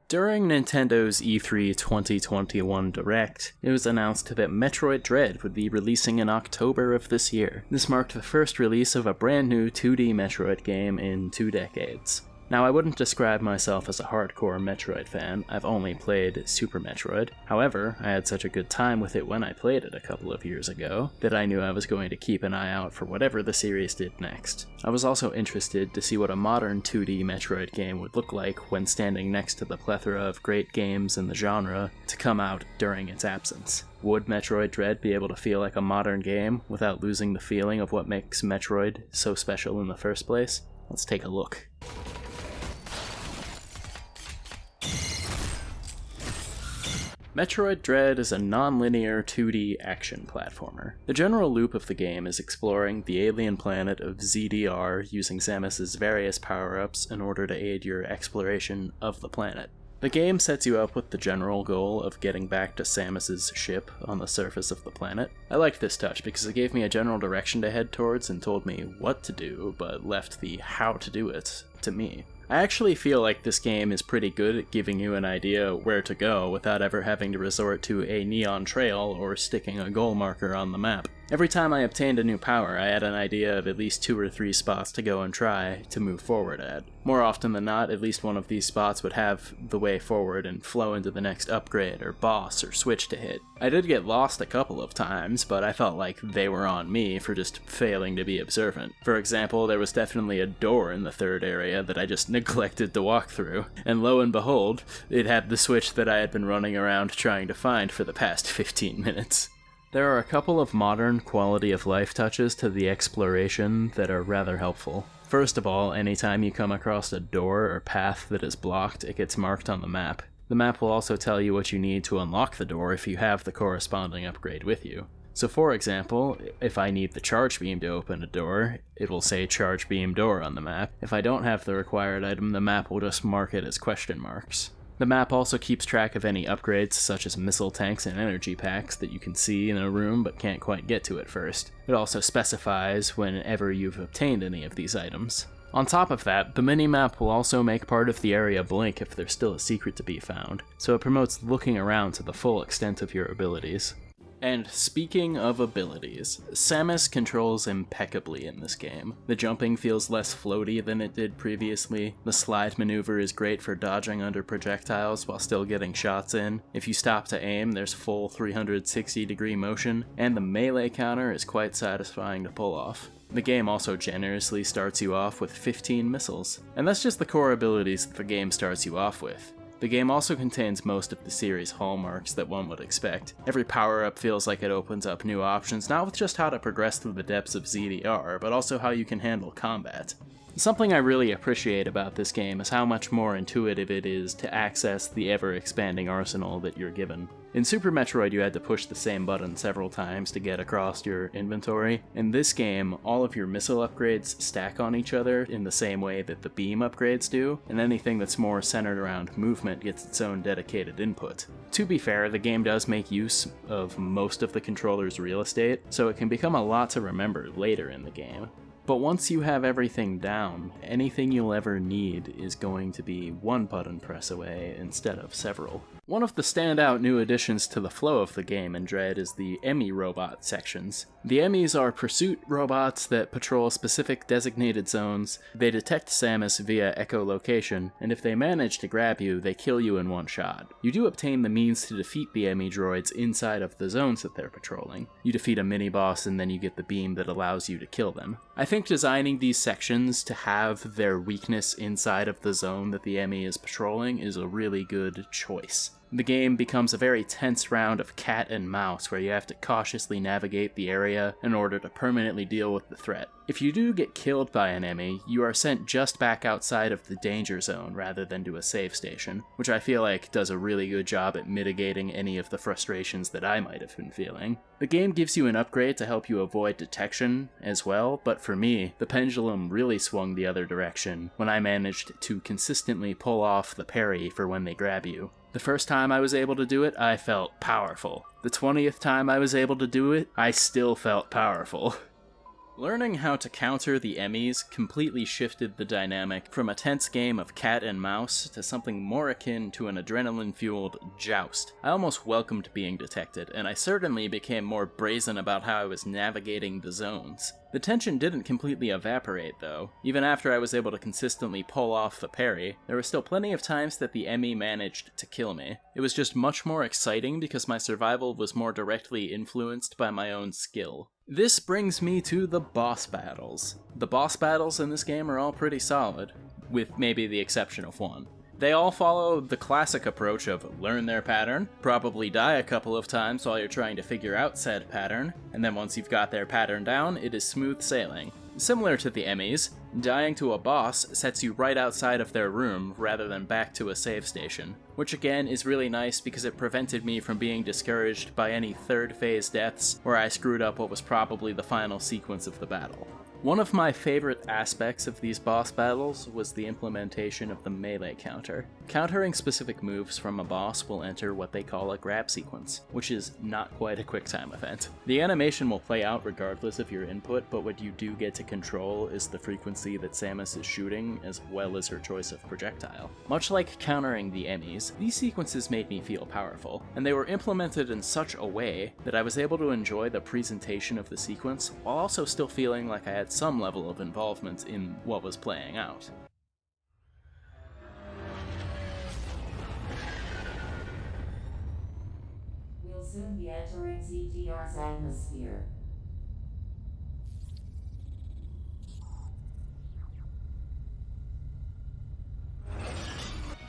During Nintendo's E3 2021 Direct, it was announced that Metroid Dread would be releasing in October of this year. This marked the first release of a brand new 2D Metroid game in 2 decades. Now, I wouldn't describe myself as a hardcore Metroid fan, I've only played Super Metroid. However, I had such a good time with it when I played it a couple of years ago, that I knew I was going to keep an eye out for whatever the series did next. I was also interested to see what a modern 2D Metroid game would look like when standing next to the plethora of great games in the genre to come out during its absence. Would Metroid Dread be able to feel like a modern game without losing the feeling of what makes Metroid so special in the first place? Let's take a look. Metroid Dread is a non-linear 2D action platformer. The general loop of the game is exploring the alien planet of ZDR using Samus's various power-ups in order to aid your exploration of the planet. The game sets you up with the general goal of getting back to Samus's ship on the surface of the planet. I liked this touch because it gave me a general direction to head towards and told me what to do, but left the how to do it to me. I actually feel like this game is pretty good at giving you an idea where to go without ever having to resort to a neon trail or sticking a goal marker on the map. Every time I obtained a new power, I had an idea of at least 2 or 3 spots to go and try to move forward at. More often than not, at least one of these spots would have the way forward and flow into the next upgrade or boss or switch to hit. I did get lost a couple of times, but I felt like they were on me for just failing to be observant. For example, there was definitely a door in the 3rd area that I just neglected to walk through, and lo and behold, it had the switch that I had been running around trying to find for the past 15 minutes. There are a couple of modern quality-of-life touches to the exploration that are rather helpful. First of all, anytime you come across a door or path that is blocked, it gets marked on the map. The map will also tell you what you need to unlock the door if you have the corresponding upgrade with you. So for example, if I need the charge beam to open a door, it will say charge beam door on the map. If I don't have the required item, the map will just mark it as question marks. The map also keeps track of any upgrades such as missile tanks and energy packs that you can see in a room but can't quite get to at first. It also specifies whenever you've obtained any of these items. On top of that, the minimap will also make part of the area blink if there's still a secret to be found, so it promotes looking around to the full extent of your abilities. And speaking of abilities, Samus controls impeccably in this game. The jumping feels less floaty than it did previously, the slide maneuver is great for dodging under projectiles while still getting shots in, if you stop to aim there's full 360-degree motion, and the melee counter is quite satisfying to pull off. The game also generously starts you off with 15 missiles, and that's just the core abilities that the game starts you off with. The game also contains most of the series' hallmarks that one would expect. Every power-up feels like it opens up new options, not with just how to progress through the depths of ZDR, but also how you can handle combat. Something I really appreciate about this game is how much more intuitive it is to access the ever-expanding arsenal that you're given. In Super Metroid, you had to push the same button several times to get across your inventory. In this game, all of your missile upgrades stack on each other in the same way that the beam upgrades do, and anything that's more centered around movement gets its own dedicated input. To be fair, the game does make use of most of the controller's real estate, so it can become a lot to remember later in the game. But once you have everything down, anything you'll ever need is going to be one button press away instead of several. One of the standout new additions to the flow of the game in Dread is the Emmy robot sections. The Emmys are pursuit robots that patrol specific designated zones. They detect Samus via echolocation, and if they manage to grab you, they kill you in one shot. You do obtain the means to defeat the Emmy droids inside of the zones that they're patrolling. You defeat a mini-boss and then you get the beam that allows you to kill them. I think designing these sections to have their weakness inside of the zone that the Emmy is patrolling is a really good choice. The game becomes a very tense round of cat and mouse where you have to cautiously navigate the area in order to permanently deal with the threat. If you do get killed by an Emmy, you are sent just back outside of the danger zone rather than to a save station, which I feel like does a really good job at mitigating any of the frustrations that I might have been feeling. The game gives you an upgrade to help you avoid detection as well, but for me, the pendulum really swung the other direction when I managed to consistently pull off the parry for when they grab you. The first time I was able to do it, I felt powerful. The 20th time I was able to do it, I still felt powerful. Learning how to counter the Emmys completely shifted the dynamic from a tense game of cat and mouse to something more akin to an adrenaline-fueled joust. I almost welcomed being detected, and I certainly became more brazen about how I was navigating the zones. The tension didn't completely evaporate, though. Even after I was able to consistently pull off the parry, there were still plenty of times that the Emmy managed to kill me. It was just much more exciting because my survival was more directly influenced by my own skill. This brings me to the boss battles. The boss battles in this game are all pretty solid, with maybe the exception of one. They all follow the classic approach of learn their pattern, probably die a couple of times while you're trying to figure out said pattern, and then once you've got their pattern down, it is smooth sailing. Similar to the Emmys, dying to a boss sets you right outside of their room rather than back to a save station, which again is really nice because it prevented me from being discouraged by any third phase deaths where I screwed up what was probably the final sequence of the battle. One of my favorite aspects of these boss battles was the implementation of the melee counter. Countering specific moves from a boss will enter what they call a grab sequence, which is not quite a QuickTime event. The animation will play out regardless of your input, but what you do get to control is the frequency that Samus is shooting, as well as her choice of projectile. Much like countering the Emmys, these sequences made me feel powerful, and they were implemented in such a way that I was able to enjoy the presentation of the sequence while also still feeling like I had some level of involvement in what was playing out. We'll soon be entering ZDR's atmosphere.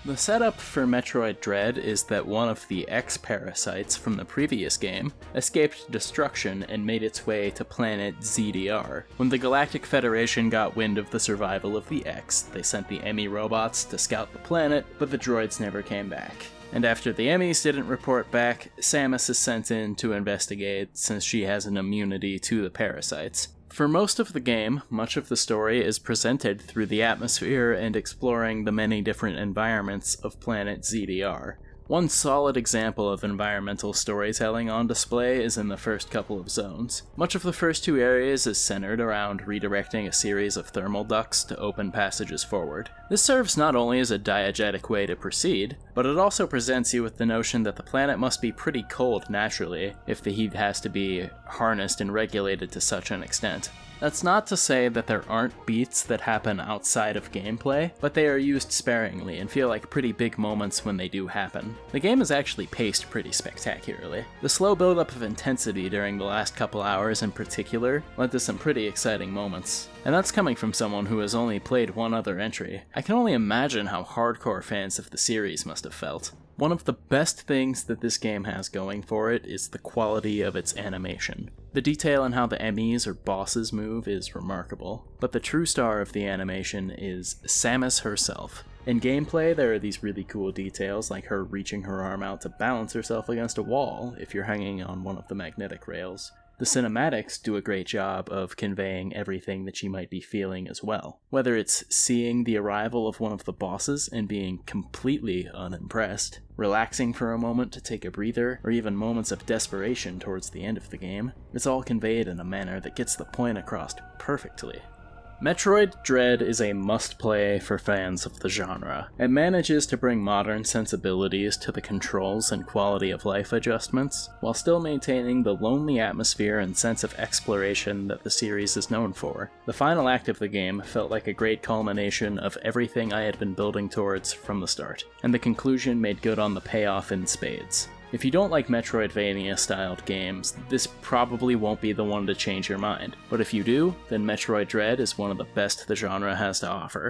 The setup for Metroid Dread is that one of the X-parasites from the previous game escaped destruction and made its way to planet ZDR. When the Galactic Federation got wind of the survival of the X, they sent the Emmy robots to scout the planet, but the droids never came back. And after the Emmys didn't report back, Samus is sent in to investigate since she has an immunity to the parasites. For most of the game, much of the story is presented through the atmosphere and exploring the many different environments of planet ZDR. One solid example of environmental storytelling on display is in the first couple of zones. Much of the first two areas is centered around redirecting a series of thermal ducts to open passages forward. This serves not only as a diegetic way to proceed, but it also presents you with the notion that the planet must be pretty cold naturally if the heat has to be harnessed and regulated to such an extent. That's not to say that there aren't beats that happen outside of gameplay, but they are used sparingly and feel like pretty big moments when they do happen. The game is actually paced pretty spectacularly. The slow buildup of intensity during the last couple hours in particular led to some pretty exciting moments. And that's coming from someone who has only played one other entry. I can only imagine how hardcore fans of the series must have felt. One of the best things that this game has going for it is the quality of its animation. The detail in how the Emmys or bosses move is remarkable, but the true star of the animation is Samus herself. In gameplay, there are these really cool details like her reaching her arm out to balance herself against a wall if you're hanging on one of the magnetic rails. The cinematics do a great job of conveying everything that she might be feeling as well. Whether it's seeing the arrival of one of the bosses and being completely unimpressed, relaxing for a moment to take a breather, or even moments of desperation towards the end of the game, it's all conveyed in a manner that gets the point across perfectly. Metroid Dread is a must-play for fans of the genre. It manages to bring modern sensibilities to the controls and quality of life adjustments, while still maintaining the lonely atmosphere and sense of exploration that the series is known for. The final act of the game felt like a great culmination of everything I had been building towards from the start, and the conclusion made good on the payoff in spades. If you don't like Metroidvania-styled games, this probably won't be the one to change your mind, but if you do, then Metroid Dread is one of the best the genre has to offer.